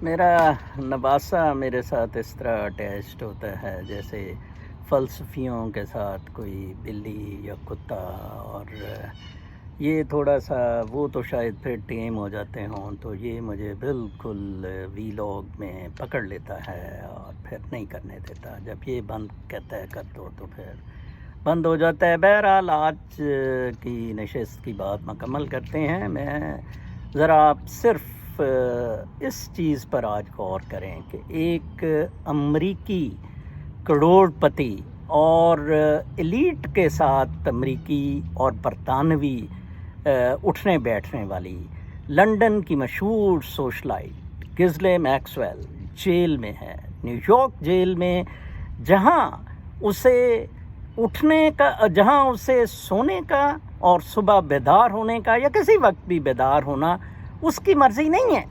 میرا نواسا میرے ساتھ اس طرح اٹیچڈ ہوتا ہے جیسے فلسفیوں کے ساتھ کوئی بلی یا کتا، اور یہ تھوڑا سا وہ تو شاید پھر ٹیم ہو جاتے ہوں، تو یہ مجھے بالکل وی لاگ میں پکڑ لیتا ہے اور پھر نہیں کرنے دیتا۔ جب یہ بند کہتا ہے کر دو تو پھر بند ہو جاتا ہے۔ بہرحال آج کی نشست کی بات مکمل کرتے ہیں۔ میں ذرا آپ صرف اس چیز پر آج غور کریں کہ ایک امریکی کروڑ پتی اور ایلیٹ کے ساتھ امریکی اور برطانوی اٹھنے بیٹھنے والی لنڈن کی مشہور سوشلائٹ گزلے میکسویل جیل میں ہے، نیو یارک جیل میں، جہاں اسے اٹھنے کا، جہاں اسے سونے کا اور صبح بیدار ہونے کا یا کسی وقت بھی بیدار ہونا اس کی مرضی نہیں ہے۔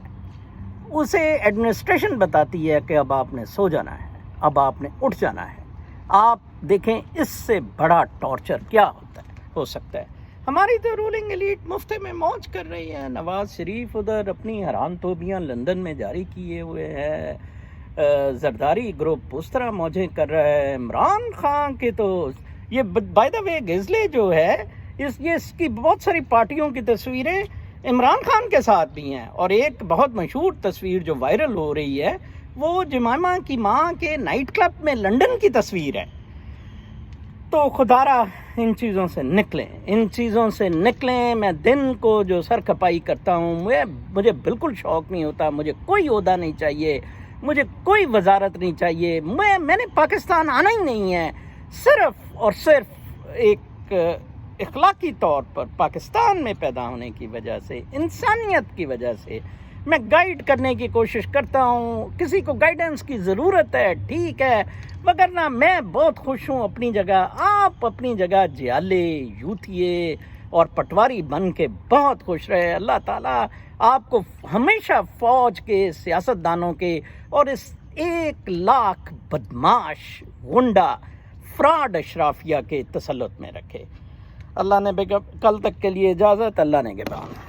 اسے ایڈمنسٹریشن بتاتی ہے کہ اب آپ نے سو جانا ہے، اب آپ نے اٹھ جانا ہے۔ آپ دیکھیں اس سے بڑا ٹارچر کیا ہو سکتا ہے۔ ہماری تو رولنگ ایلیٹ مفت میں موج کر رہی ہے۔ نواز شریف ادھر اپنی حرام توبیاں لندن میں جاری کیے ہوئے ہے، زرداری گروپ اس طرح موجیں کر رہا ہے۔ عمران خان کے تو یہ بائی دا وے گزلے جو ہے اس کی بہت ساری پارٹیوں کی تصویریں عمران خان کے ساتھ بھی ہیں، اور ایک بہت مشہور تصویر جو وائرل ہو رہی ہے وہ جمائمہ کی ماں کے نائٹ کلب میں لندن کی تصویر ہے۔ تو خدارا ان چیزوں سے نکلیں، ان چیزوں سے نکلیں۔ میں دن کو جو سر کھپائی کرتا ہوں، مجھے بالکل شوق نہیں ہوتا، مجھے کوئی عہدہ نہیں چاہیے، مجھے کوئی وزارت نہیں چاہیے، میں نے پاکستان آنا ہی نہیں ہے۔ صرف اور صرف ایک اخلاقی طور پر پاکستان میں پیدا ہونے کی وجہ سے، انسانیت کی وجہ سے میں گائیڈ کرنے کی کوشش کرتا ہوں۔ کسی کو گائیڈنس کی ضرورت ہے ٹھیک ہے، وگرنہ میں بہت خوش ہوں اپنی جگہ۔ آپ اپنی جگہ جیالے، یوتھیے اور پٹواری بن کے بہت خوش رہے۔ اللہ تعالیٰ آپ کو ہمیشہ فوج کے، سیاستدانوں کے اور اس 1,00,000 بدماش، غنڈہ، فراڈ اشرافیہ کے تسلط میں رکھے۔ اللہ نے کل تک کے لیے اجازت، اللہ نے کے بعد۔